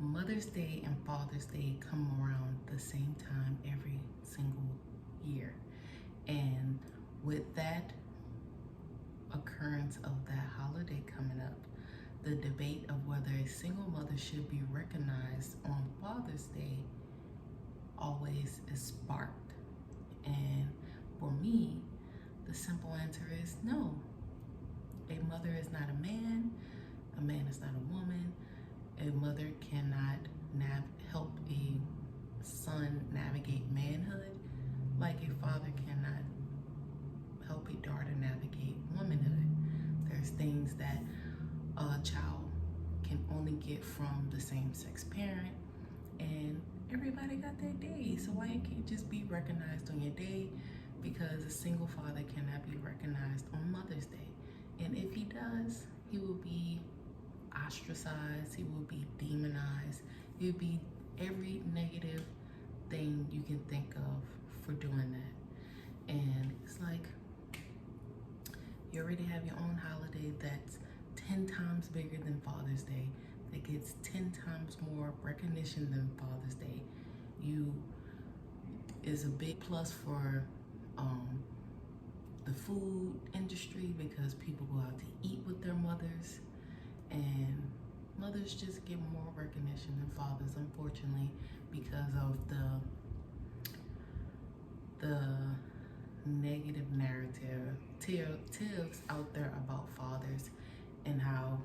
Mother's Day and Father's Day come around the same time every single year. And with that occurrence of that holiday coming up, the debate of whether a single mother should be recognized on Father's Day always is sparked. And for me, the simple answer is no. A mother is not a man is not a woman. A mother cannot help a son navigate manhood like a father cannot help a daughter navigate womanhood. There's things that a child can only get from the same sex parent, and everybody got their day. So why it can't just be recognized on your day? Because a single father cannot be recognized on Mother's Day. And if he does, he will be ostracized, he will be demonized, he will be every negative thing you can think of for doing that. And it's like, you already have your own holiday that's 10 times bigger than Father's Day, that gets 10 times more recognition than Father's Day. Is a big plus for the food industry because people go out to eat with their mothers, and mothers just get more recognition than fathers, unfortunately, because of the negative narratives out there about fathers, and how,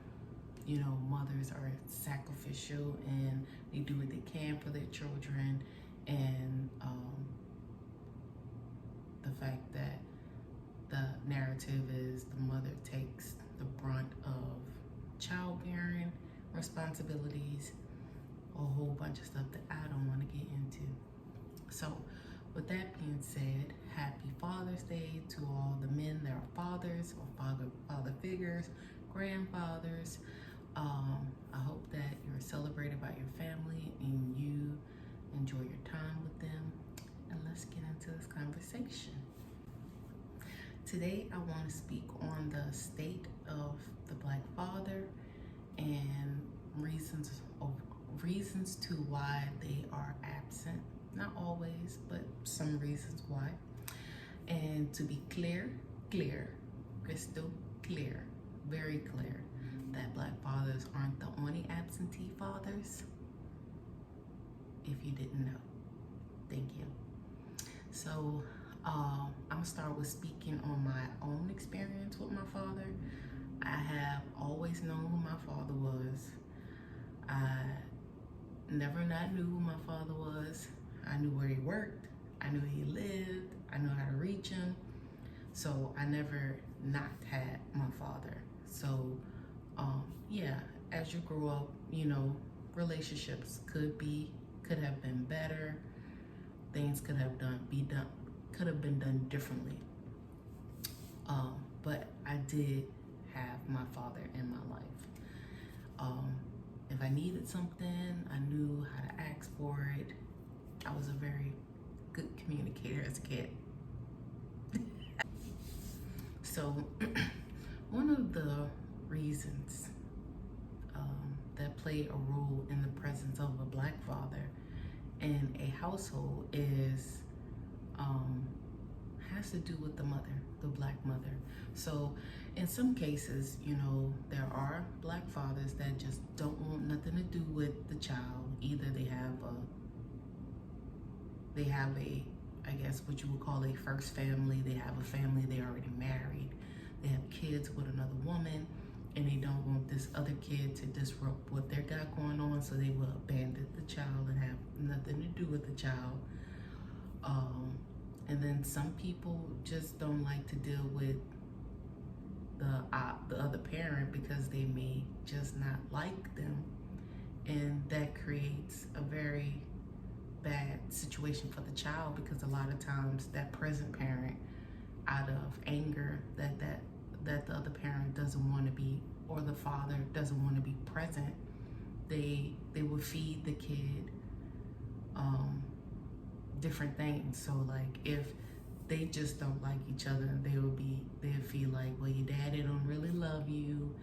you know, mothers are sacrificial and they do what they can for their children, and the fact that the narrative is the mother takes the brunt of childbearing responsibilities, a whole bunch of stuff that I don't want to get into. So with that being said, happy Father's Day to all the men that are fathers or father figures, grandfathers. I hope that you're celebrated by your family and you enjoy your time with them. And let's get into this conversation. Today I want to speak on the state of the Black father and reasons to why they are absent. Not always, but some reasons why. And to be clear, crystal clear, very clear, that Black fathers aren't the only absentee fathers. If you didn't know, thank you. So I'm gonna start with speaking on my own experience with my father. I have always known who my father was. I never not knew who my father was. I knew where he worked. I knew he lived. I knew how to reach him. So I never not had my father. So yeah, as you grow up, you know, relationships could have been better. Things could have been done differently. But I did have my father in my life. If I needed something, I knew how to ask for it. I was a very good communicator as a kid. So one of the reasons that play a role in the presence of a Black father in a household has to do with the mother, the Black mother. So in some cases, you know, there are Black fathers that just don't want nothing to do with the child. Either they have a, I guess what you would call a first family. They have a family, they already married. They have kids with another woman, and they don't want this other kid to disrupt what they got going on, so they will abandon the child and have nothing to do with the child. And then some people just don't like to deal with the other parent because they may just not like them, and that creates a very bad situation for the child, because a lot of times that present parent, out of anger that the other parent doesn't want to be, or the father doesn't want to be present, they will feed the kid different things. So like if they just don't like each other, they'll feel like, well, your daddy don't really love you,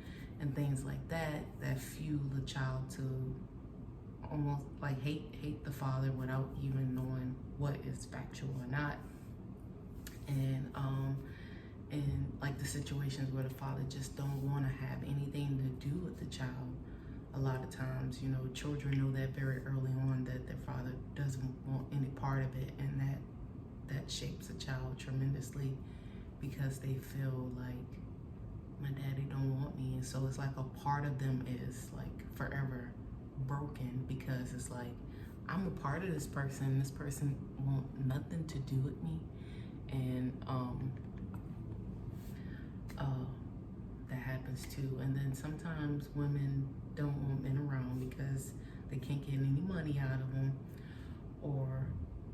and things like that, that fuel the child to like hate the father without even knowing what is factual or not. And like the situations where the father just don't want to have anything to do with the child. A lot of times, you know, children know that very early on that their father doesn't want any part of it, and that shapes a child tremendously because they feel like my daddy don't want me, and so it's like a part of them is like forever broken because it's like I'm a part of this person. This person want nothing to do with me, and that happens too. And then sometimes women don't want men around because they can't get any money out of them, or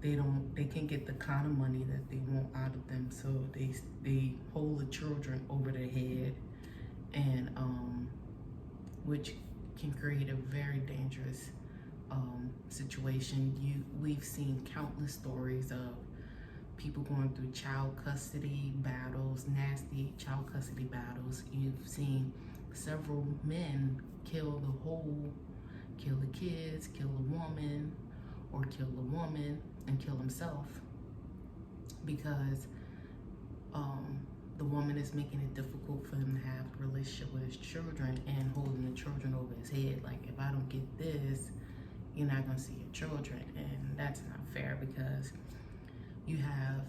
they can't get the kind of money that they want out of them, so they hold the children over their head, and which can create a very dangerous situation. We've seen countless stories of people going through child custody battles, nasty child custody battles. You've seen several men kill the kids, kill the woman, or kill the woman and kill himself because the woman is making it difficult for him to have a relationship with his children and holding the children over his head. Like, if I don't get this, you're not gonna see your children. And that's not fair because you have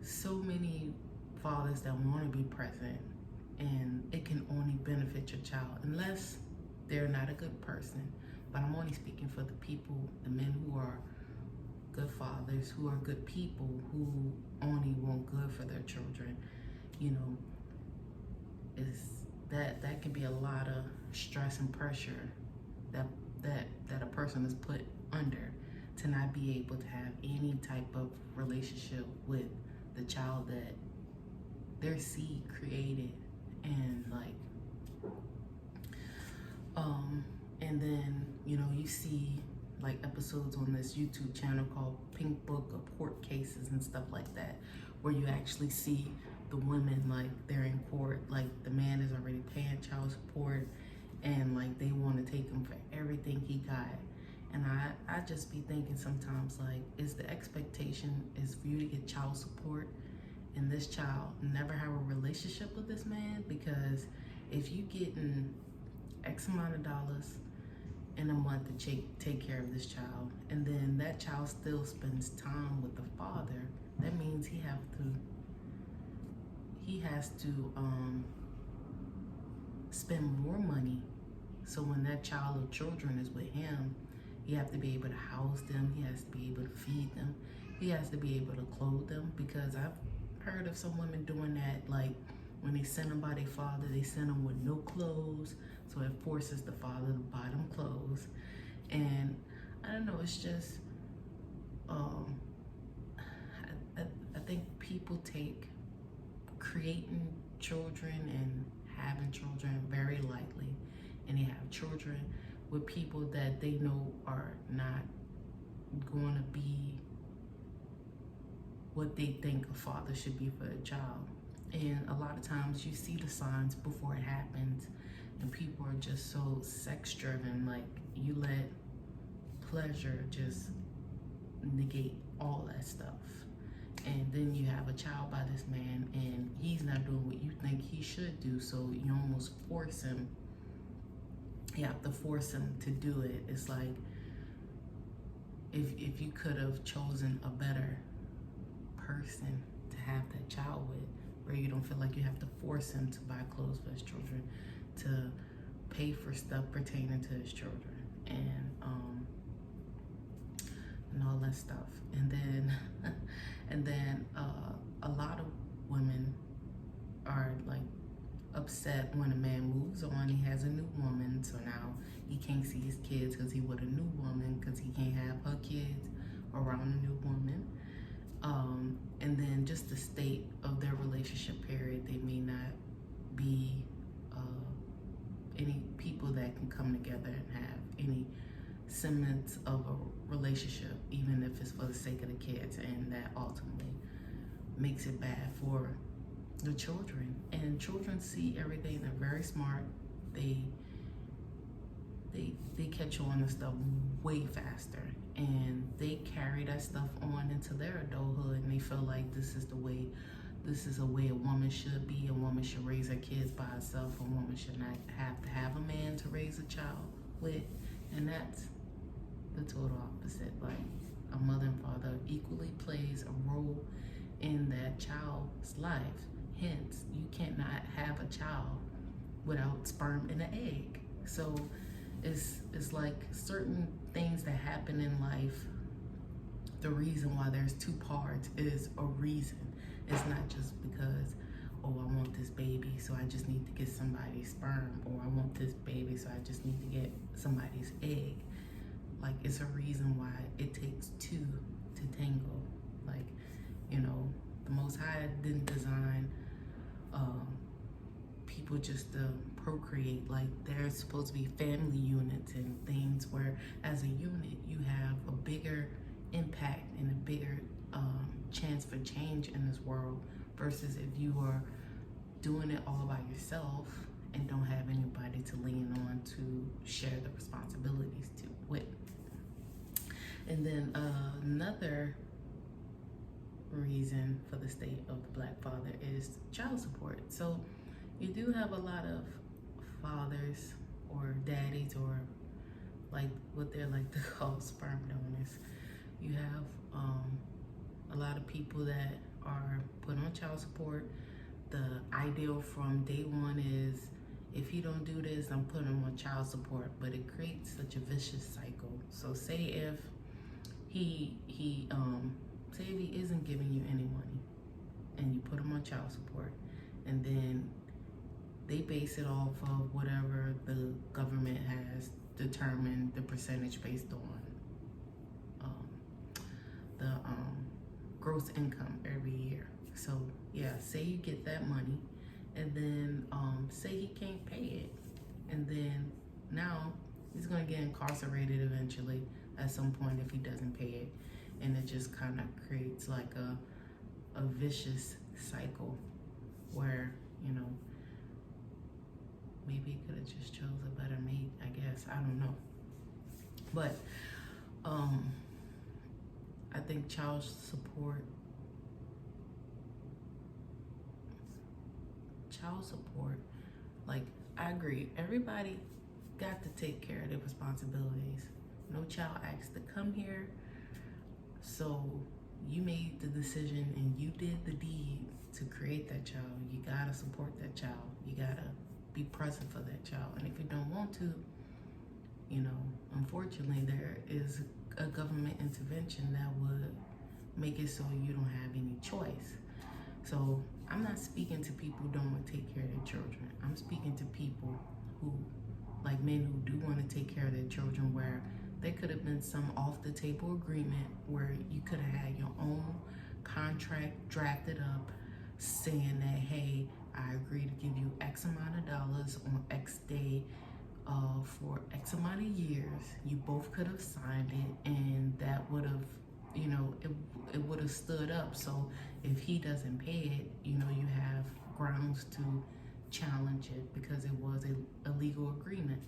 so many fathers that want to be present, and it can only benefit your child unless they're not a good person. But I'm only speaking for the people, the men who are good fathers, who are good people, who only want good for their children. You know, is that can be a lot of stress and pressure that a person is put under to not be able to have any type of relationship with the child that their seed created. And like and then, you know, you see like episodes on this YouTube channel called Pink Book of court cases and stuff like that, where you actually see the women, like, they're in court, like the man is already paying child support, and like they want to take him for everything he got. And I just be thinking sometimes, like, is the expectation is for you to get child support and this child never have a relationship with this man? Because if you getting X amount of dollars in a month to take care of this child, and then that child still spends time with the father, that means he has to spend more money. So when that child or children is with him, he have to be able to house them, he has to be able to feed them, he has to be able to clothe them. Because I've heard of some women doing that, like when they send them by their father, they send them with no clothes, so it forces the father to buy them clothes. And I don't know, it's just I think people take creating children and having children very lightly, and they have children with people that they know are not going to be what they think a father should be for a child. And a lot of times you see the signs before it happens, and people are just so sex driven. Like, you let pleasure just negate all that stuff, and then you have a child by this man and he's not doing what you think he should do, so you almost force him. You have to force him to do it. It's like if you could have chosen a better person to have that child with, where you don't feel like you have to force him to buy clothes for his children, to pay for stuff pertaining to his children, and all that stuff. And then a lot of women are like upset when a man moves on, he has a new woman, so now he can't see his kids because he with a new woman, because he can't have her kids around a new woman. And then just the state of their relationship period, they may not be any people that can come together and have any semblance of a relationship, even if it's for the sake of the kids, and that ultimately makes it bad for the children. And children see everything, they're very smart, they they catch on to stuff way faster, and they carry that stuff on into their adulthood, and they feel like this is a way a woman should be. A woman should raise her kids by herself. A woman should not have to have a man to raise a child with. And that's the total opposite. Like, a mother and father equally plays a role in that child's life. Hence, you cannot have a child without sperm and an egg. So it's like certain things that happen in life, the reason why there's two parts is a reason. It's not just because, oh, I want this baby, so I just need to get somebody's sperm, or I want this baby, so I just need to get somebody's egg. Like, it's a reason why it takes two to tango. Like, you know, the Most High didn't design people just to procreate. Like, there's supposed to be family units and things where, as a unit, you have a bigger impact and a bigger chance for change in this world, versus if you are doing it all by yourself and don't have anybody to lean on to share the responsibilities to with. And then another reason for the state of the black father is child support. So you do have a lot of fathers or daddies, or like what they're like to call sperm donors. You have a lot of people that are put on child support. The ideal from day one is, if you don't do this, I'm putting him on child support. But it creates such a vicious cycle. So say if he isn't giving you any money, and you put him on child support, and then they base it off of whatever the government has determined the percentage based on the gross income every year. So yeah, say you get that money, and then say he can't pay it, and then now he's gonna get incarcerated eventually at some point if he doesn't pay it. And it just kind of creates like a vicious cycle where, you know, maybe he could have just chose a better mate, I guess. I don't know. But I think child support, like, I agree. Everybody got to take care of their responsibilities. No child asked to come here. So you made the decision and you did the deed to create that child. You gotta support that child. You gotta be present for that child. And if you don't want to, you know, unfortunately, there is a government intervention that would make it so you don't have any choice. So I'm not speaking to people who don't want to take care of their children. I'm speaking to people who, like men who do want to take care of their children, where there could have been some off-the-table agreement where you could have had your own contract drafted up saying that, hey, I agree to give you X amount of dollars on X day for X amount of years. You both could have signed it, and that would have, you know, it would have stood up. So if he doesn't pay it, you know, you have grounds to challenge it because it was a legal agreement.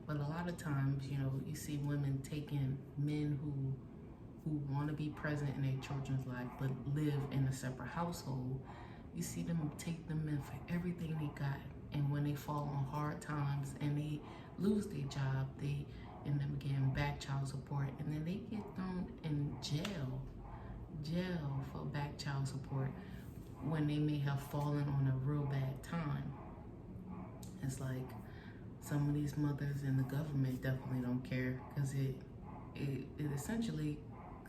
But a lot of times, you know, you see women taking men who want to be present in their children's life but live in a separate household. You see them take them in for everything they got. And when they fall on hard times and they lose their job, they end up getting back child support. And then they get thrown in jail for back child support when they may have fallen on a real bad time. It's like, some of these mothers in the government definitely don't care, because it essentially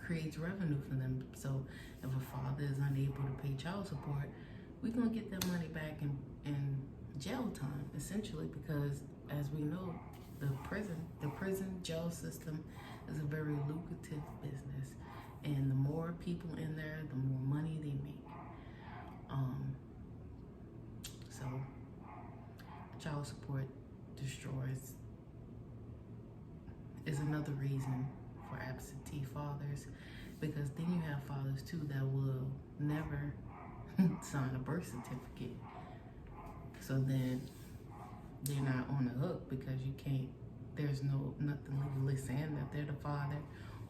creates revenue for them. So if a father is unable to pay child support, we're gonna get that money back in jail time, essentially, because as we know, the prison jail system is a very lucrative business, and the more people in there, the more money they make. So child support is another reason for absentee fathers, because then you have fathers too that will never sign a birth certificate. So then they're not on the hook because you can't there's nothing legally saying that they're the father.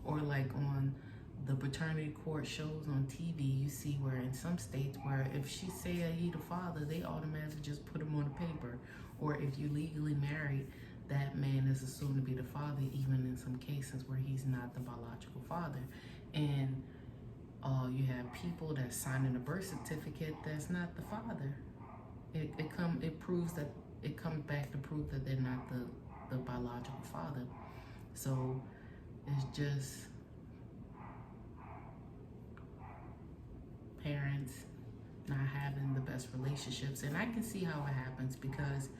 Or like on the paternity court shows on TV, you see where in some states where if she say that he the father, they automatically just put him on the paper. Or if you legally married, that man is assumed to be the father, even in some cases where he's not the biological father. And you have people that signing a birth certificate that's not the father. It proves that it comes back to prove that they're not the biological father. So it's just parents not having the best relationships, and I can see how it happens because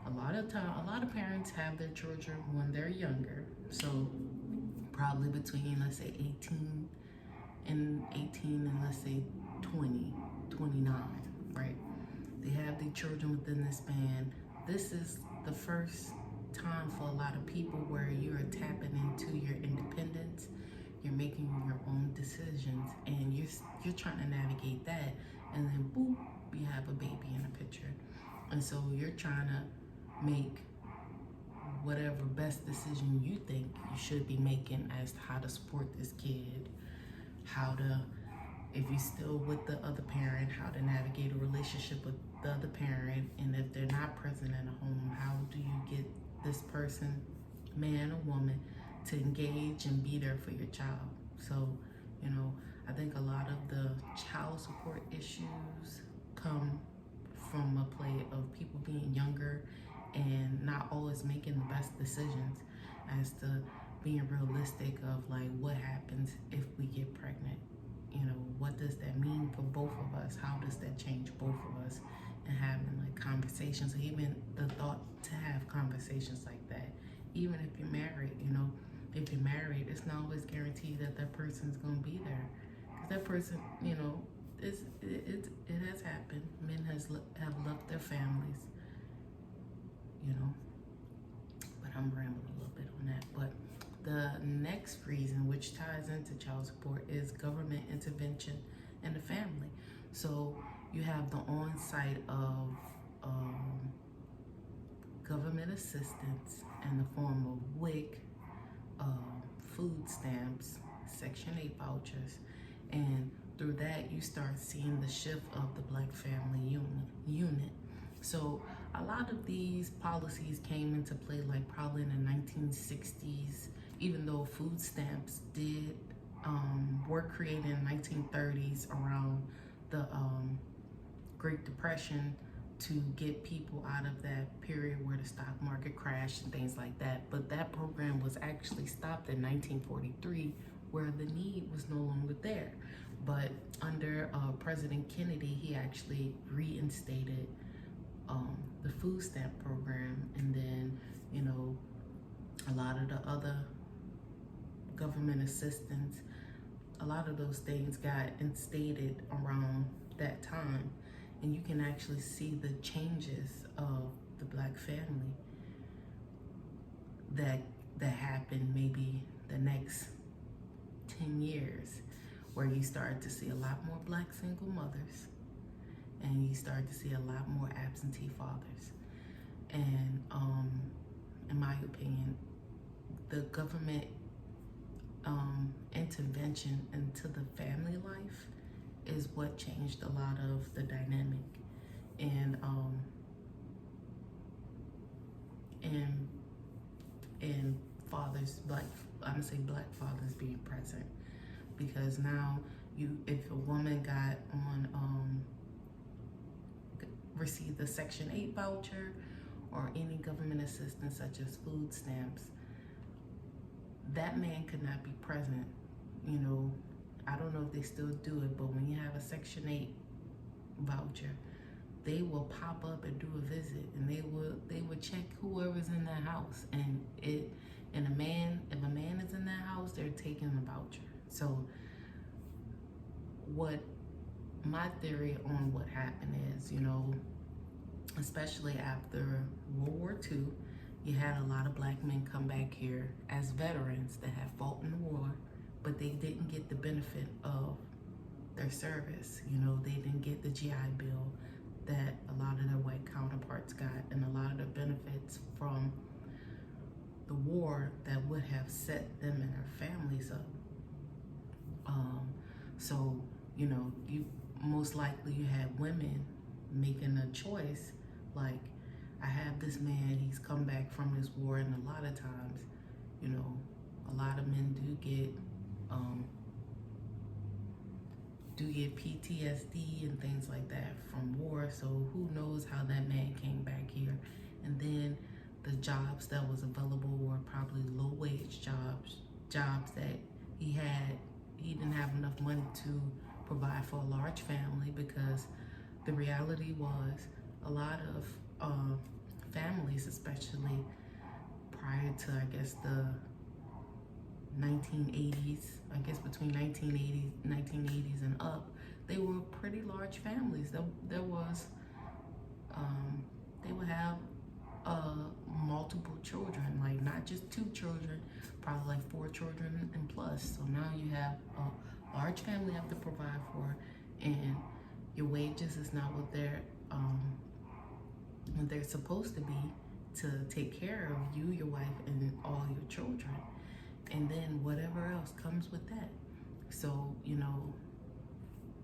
a lot of parents have their children when they're younger. So probably between, let's say 18 and let's say 20, 29, right? They have their children within this span. This is the first time for a lot of people where you're tapping into your independence. You're making your own decisions, and you're trying to navigate that, and then boop, you have a baby in the picture. And so you're trying to make whatever best decision you think you should be making as to how to support this kid, how to, if you're still with the other parent, how to navigate a relationship with the other parent, and if they're not present in a home, how do you get this person, man or woman, to engage and be there for your child? So, I think a lot of the child support issues come from a play of people being younger and not always making the best decisions as to being realistic of like what happens if we get pregnant. What does that mean for both of us? How does that change both of us? And having like conversations, even the thought to have conversations like that. Even if you're married, if you're married, it's not always guaranteed that that person's gonna be there. Because that person, it has happened. Men have left their families, but I'm rambling a little bit on that. But the next reason, which ties into child support, is government intervention in the family. So you have the on-site of government assistance in the form of WIC, food stamps, Section 8 vouchers, and through that you start seeing the shift of the Black family unit. So a lot of these policies came into play like probably in the 1960s, even though food stamps were created in the 1930s around the Great Depression to get people out of that period where the stock market crashed and things like that. But that program was actually stopped in 1943 where the need was no longer there. But under President Kennedy, he actually reinstated the food stamp program, and then a lot of the other government assistance, a lot of those things got instated around that time, and you can actually see the changes of the Black family that happened maybe the next 10 years, where you started to see a lot more Black single mothers, and you start to see a lot more absentee fathers. And in my opinion, the government intervention into the family life is what changed a lot of the dynamic, and fathers, I'm gonna say Black fathers being present, because now if a woman got on received the Section 8 voucher or any government assistance such as food stamps, that man could not be present. I don't know if they still do it, but when you have a Section 8 voucher, they will pop up and do a visit, and they would check whoever's in that house, and if a man is in that house, they're taking the voucher. So what my theory on what happened is, especially after World War II, you had a lot of Black men come back here as veterans that had fought in the war, but they didn't get the benefit of their service. They didn't get the GI Bill that a lot of their white counterparts got, and a lot of the benefits from the war that would have set them and their families up. So, you know, you most likely you had women making a choice like, I have this man, he's come back from this war, and a lot of times, you know, a lot of men do get PTSD and things like that from war. So who knows how that man came back here. And then the jobs that was available were probably low wage jobs that he didn't have enough money to provide for a large family, because the reality was a lot of families, especially prior to, I guess, the 1980s, I guess between 1980s and up, they were pretty large families. There was, they would have multiple children, like not just 2 children, probably like 4 children and plus. So now you have a large family you have to provide for, and your wages is not what they're supposed to be to take care of you, your wife, and all your children. And then whatever else comes with that. So, you know,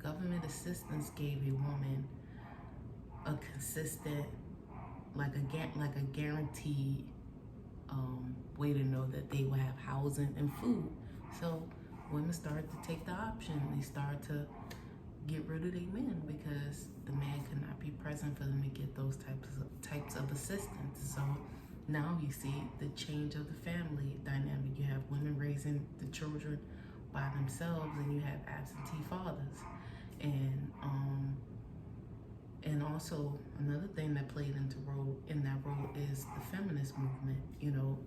government assistance gave a woman a consistent, like a guaranteed way to know that they will have housing and food. So women started to take the option. They started to get rid of their men because the man could not be present for them to get those types of assistance. So now you see the change of the family dynamic. You have women raising the children by themselves, and you have absentee fathers. And also another thing that played in that role is the feminist movement. You know,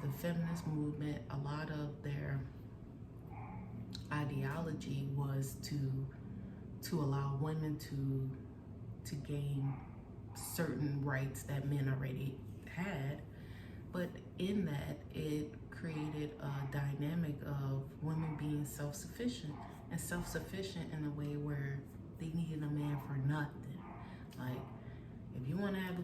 the feminist movement, a lot of their ideology was to allow women to gain certain rights that men already had, but in that it created a dynamic of women being self-sufficient in a way where they needed a man for nothing. Like, if you want to have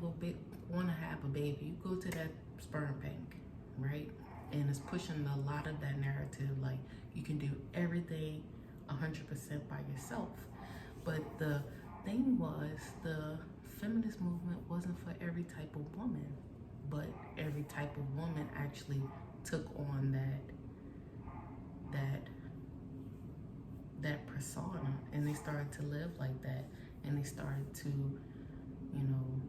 a baby, you go to that sperm bank, right? And it's pushing a lot of that narrative, like you can do everything 100% by yourself. But the thing was, the feminist movement wasn't for every type of woman, but every type of woman actually took on that persona, and they started to live like that, and they started to, you know,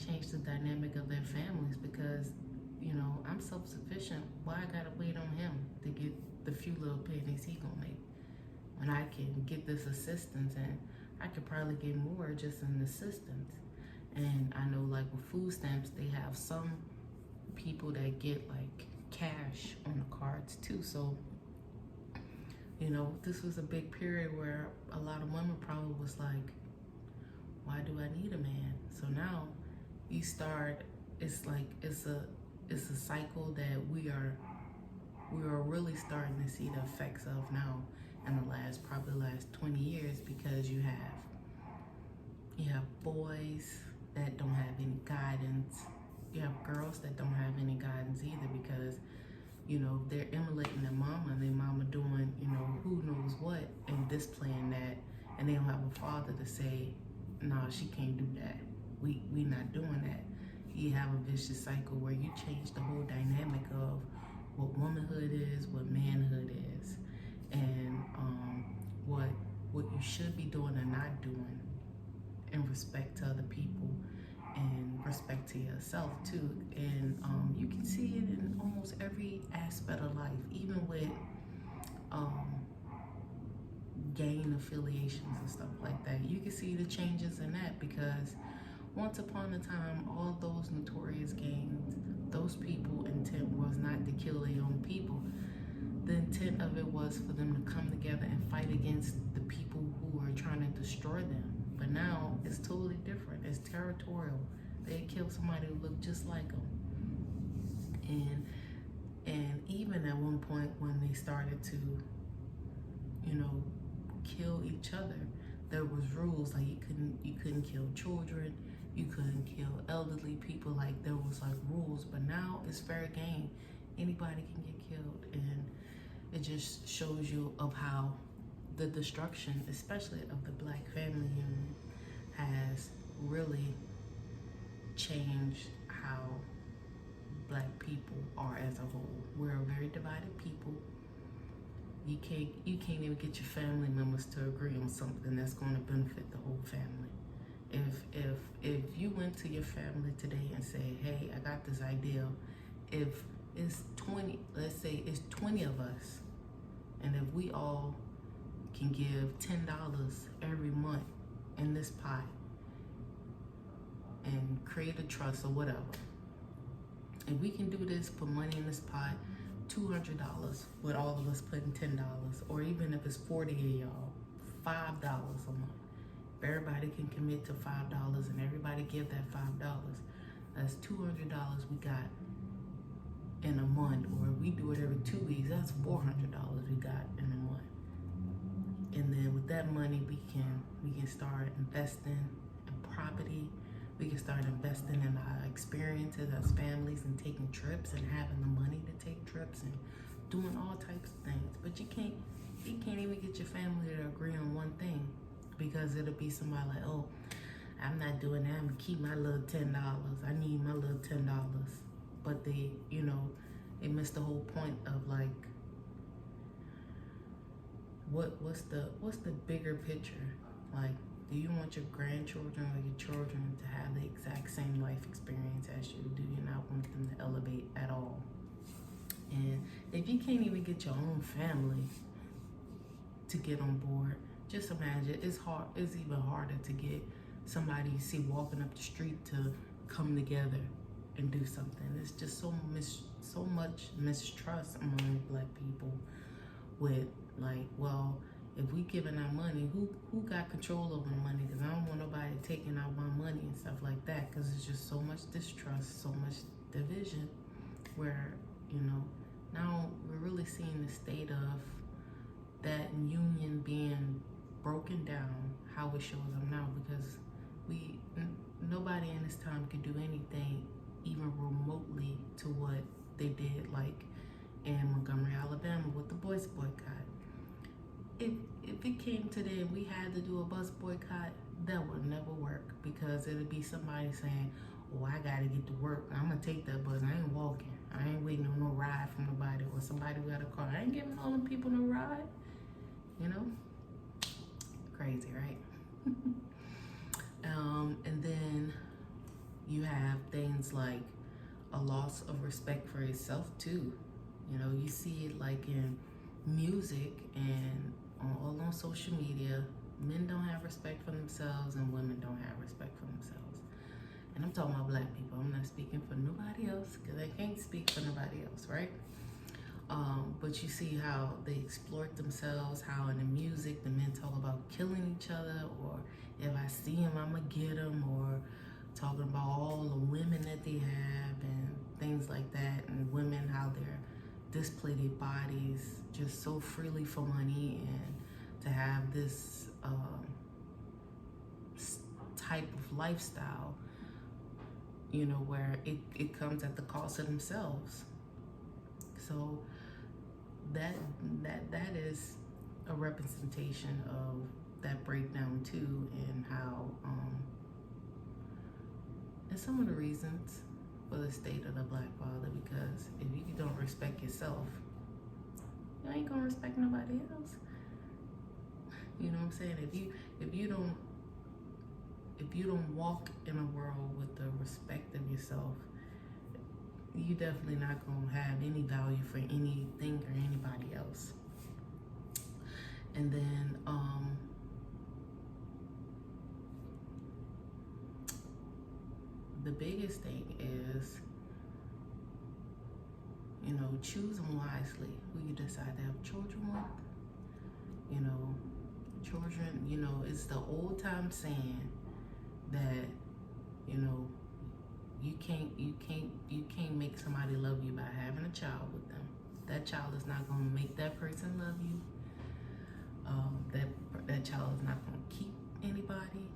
change the dynamic of their families. Because, you know, I'm self-sufficient, why I gotta wait on him to get the few little pennies he gonna make when I can get this assistance, and I could probably get more just in assistance. And I know, like with food stamps, they have some people that get like cash on the cards too. So, you know, this was a big period where a lot of women probably was like, why do I need a man? So now you start, it's like it's a cycle that we are really starting to see the effects of now in the last 20 years, because you have boys that don't have any guidance. You have girls that don't have any guidance either, because, you know, they're emulating their mama, and their mama doing, you know, who knows what, and displaying that, and they don't have a father to say, nah, she can't do that. We not doing that. You have a vicious cycle where you change the whole dynamic of what womanhood is, what manhood is, and what you should be doing and not doing in respect to other people and respect to yourself too. And you can see it in almost every aspect of life, even with gang affiliations and stuff like that. You can see the changes in that, because once upon a time, all those notorious gangs, those people intent was not to kill their own people. The intent of it was for them to come together and fight against the people who are trying to destroy them. But now it's totally different. It's territorial. They kill somebody who looked just like them. And even at one point when they started to, you know, kill each other, there was rules like you couldn't kill children, You couldn't kill elderly people, like there was like rules, but now it's fair game. Anybody can get killed, and it just shows you of how the destruction, especially of the Black family unit, has really changed how Black people are as a whole. We're a very divided people. You can't even get your family members to agree on something that's going to benefit the whole family. If you went to your family today and say, hey, I got this idea, if it's 20, let's say it's 20 of us, and if we all can give $10 every month in this pot and create a trust or whatever, if we can do this, put money in this pot, $200 with all of us putting $10, or even if it's 40 of y'all, $5 a month. If everybody can commit to $5 and everybody give that $5, that's $200 we got in a month. Or if we do it every 2 weeks, that's $400 we got in a month. And then with that money, we can start investing in property. We can start investing in our experiences as families and taking trips and having the money to take trips and doing all types of things. But you can't even get your family to agree on one thing, because it'll be somebody like, oh, I'm not doing that. I'm gonna keep my little $10. I need my little $10. But they missed the whole point of like, what's the bigger picture? Like, do you want your grandchildren or your children to have the exact same life experience as you? Do you not want them to elevate at all? And if you can't even get your own family to get on board, just imagine it's even harder to get somebody you see walking up the street to come together and do something. It's just so much mistrust among Black people with like, well, if we giving our money, who got control over the money? Because I don't want nobody taking out my money and stuff like that, because it's just so much distrust, so much division, where, now we're really seeing the state of that union being broken down, how it shows up now, because nobody in this time could do anything even remotely to what they did, like in Montgomery, Alabama, with the bus boycott. If it came today and we had to do a bus boycott, that would never work, because it'd be somebody saying, oh, I gotta get to work, I'm gonna take that bus, I ain't walking, I ain't waiting on no ride from nobody, or somebody who got a car, I ain't giving all them people no ride, crazy, right? And then you have things like a loss of respect for yourself too. You see it like in music and all on social media. Men don't have respect for themselves and women don't have respect for themselves. And I'm talking about Black people. I'm not speaking for nobody else, because I can't speak for nobody else, right? But you see how they exploit themselves, how in the music the men talk about killing each other, or if I see him, I'ma get him, or talking about all the women that they have and things like that, and women, how they're display their bodies just so freely for money, and to have this type of lifestyle, where it comes at the cost of themselves. So that is a representation of that breakdown too, and how and some of the reasons for the state of the Black father, because if you don't respect yourself, you ain't gonna respect nobody else. You know what I'm saying? If you don't walk in a world with the respect of yourself, you definitely not gonna have any value for anything or anybody else. And then the biggest thing is, choosing wisely who you decide to have children with. Children, it's the old time saying that, you can't make somebody love you by having a child with them. That child is not gonna make that person love you. That child is not gonna keep anybody,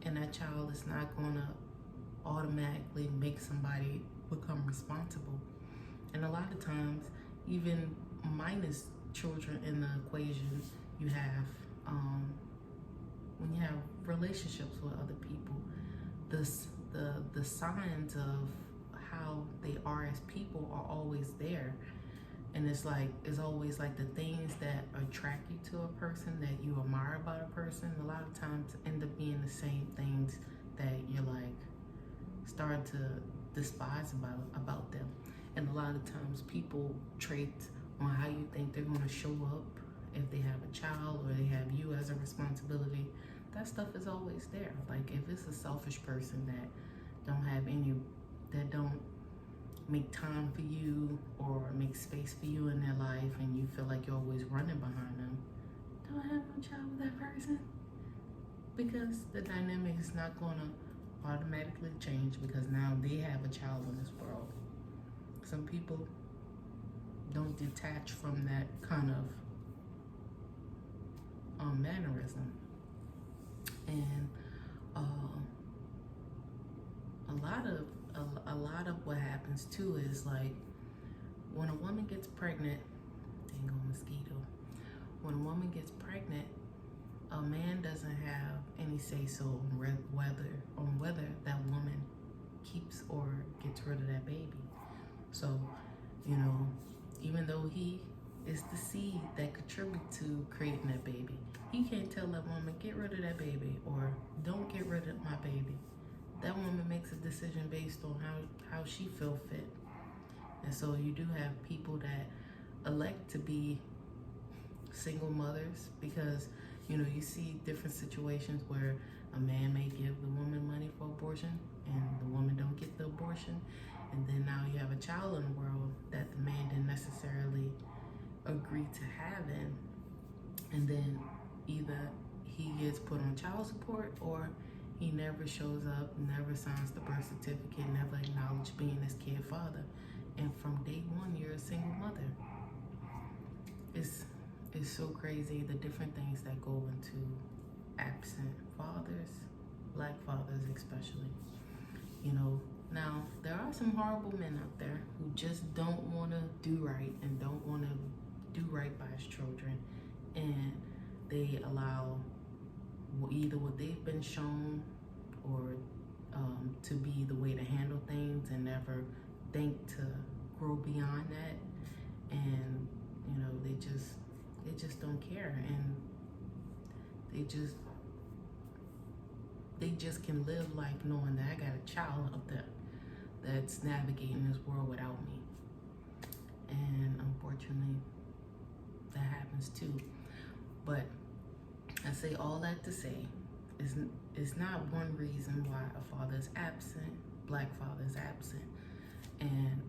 and that child is not gonna automatically make somebody become responsible. And a lot of times, even minus children in the equation, you have when you have relationships with other people, the signs of how they are as people are always there. And it's always like the things that attract you to a person, that you admire about a person, a lot of times end up being the same things that you're like start to despise about them. And a lot of times people trait on how you think they're going to show up if they have a child or they have you as a responsibility. That stuff is always there. Like if it's a selfish person that don't make time for you or make space for you in their life, and you feel like you're always running behind them, don't have no child with that person, because the dynamic is not going to automatically change because now they have a child in this world. Some people don't detach from that kind of mannerism. And a lot of what happens too is like when a woman gets pregnant, dang old mosquito. When a woman gets pregnant, a man doesn't have any say so on whether that woman keeps or gets rid of that baby. So, even though he is the seed that contribute to creating that baby, he can't tell that woman, get rid of that baby or don't get rid of my baby. That woman makes a decision based on how she feel fit. And so you do have people that elect to be single mothers because, you see different situations where a man may give the woman money for abortion and the woman don't get the abortion. And then now you have a child in the world that the man didn't necessarily agree to having. And then either he gets put on child support or he never shows up, never signs the birth certificate, never acknowledged being his kid father. And from day one, you're a single mother. It's so crazy, the different things that go into absent fathers, Black fathers especially. Now there are some horrible men out there who just don't want to do right and don't want to do right by his children. And they allow either what they've been shown or to be the way to handle things and never think to grow beyond that. And they just don't care, and they just can live life knowing that I got a child up there that's navigating this world without me. And unfortunately that happens too. But I say all that to say is not one reason why a father is absent, Black father is absent. And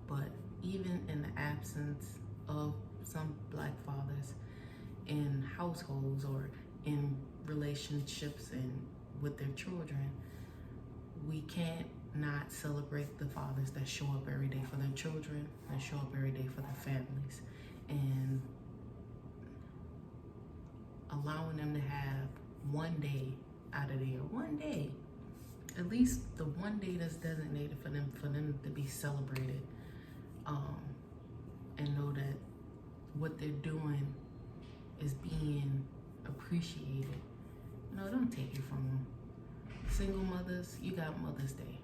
but even in the absence of some Black fathers in households or in relationships and with their children, we can't not celebrate the fathers that show up every day for their children, that show up every day for their families, and allowing them to have one day out of the year, one day, at least the one day that's designated for them to be celebrated, and know that what they're doing is being appreciated. Don't take it from them. Single mothers, you got Mother's Day.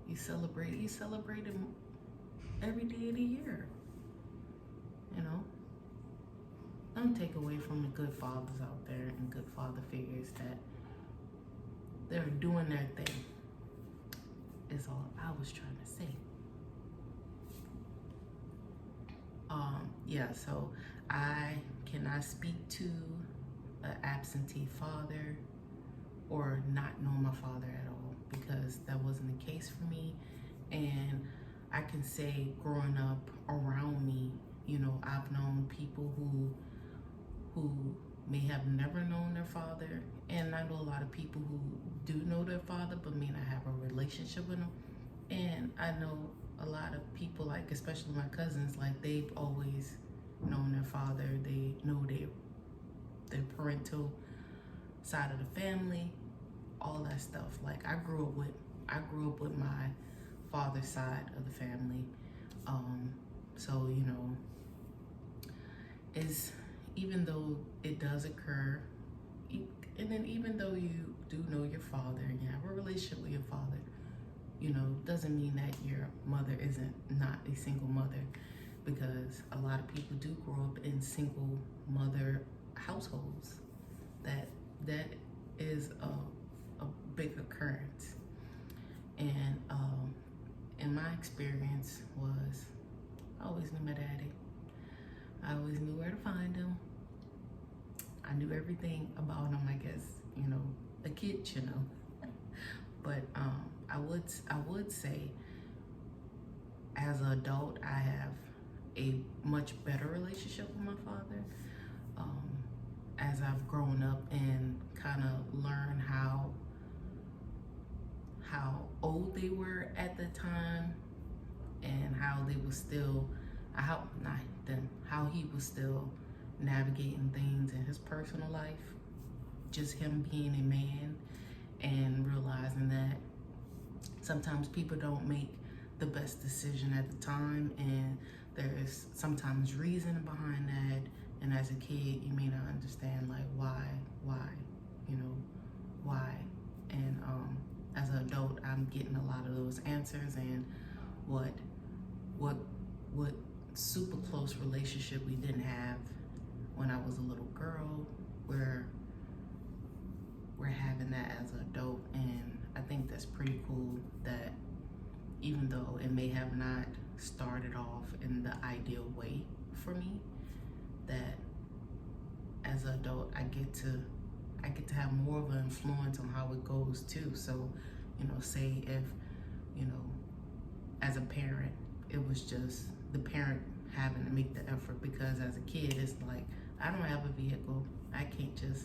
You celebrate them every day of the year. Don't take away from the good fathers out there and good father figures that they're doing their thing, is all I was trying to say. So I cannot speak to an absentee father or not know my father at all, because that wasn't the case for me. And I can say growing up around me, I've known people who may have never known their father, and I know a lot of people who do know their father but may not have a relationship with him. And I know a lot of people, like especially my cousins, like they've always known their father. They know their parental side of the family, all that stuff. Like I grew up with my father's side of the family. So, you know, is even though it does occur, and then even though you do know your father and you have a relationship with your father, you know, doesn't mean that your mother isn't not a single mother, because a lot of people do grow up in single mother households. That is a big occurrence. And in my experience was, I always knew my daddy. I always knew where to find him. I knew everything about him, I guess, you know, a kid, you know. But I would say, as an adult, I have a much better relationship with my father. As I've grown up and kind of learned how old they were at the time, and how they were still, how he was still navigating things in his personal life, just him being a man, and realizing that sometimes people don't make the best decision at the time, and there is sometimes reason behind that, and as a kid you may not understand like why, you know, why. And as an adult, I'm getting a lot of those answers, and what super close relationship we didn't have when I was a little girl, we're having that as an adult. And I think that's pretty cool, that even though it may have not started off in the ideal way for me, that as an adult I get to have more of an influence on how it goes too. So, you know, say if, you know, as a parent, it was just the parent having to make the effort, because as a kid it's like, I don't have a vehicle, I can't just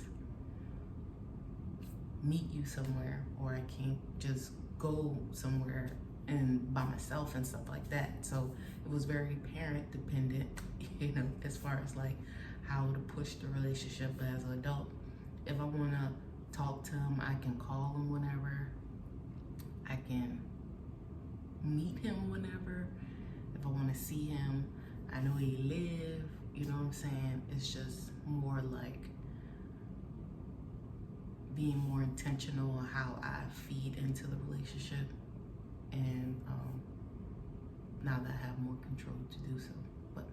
meet you somewhere, or I can't just go somewhere and by myself and stuff like that. So it was very parent dependent, you know, as far as like how to push the relationship. But as an adult, if I want to talk to him, I can call him whenever, I can meet him whenever. If I want to see him, I know he live, you know what I'm saying? It's just more like being more intentional on how I feed into the relationship, and now that I have more control to do so. But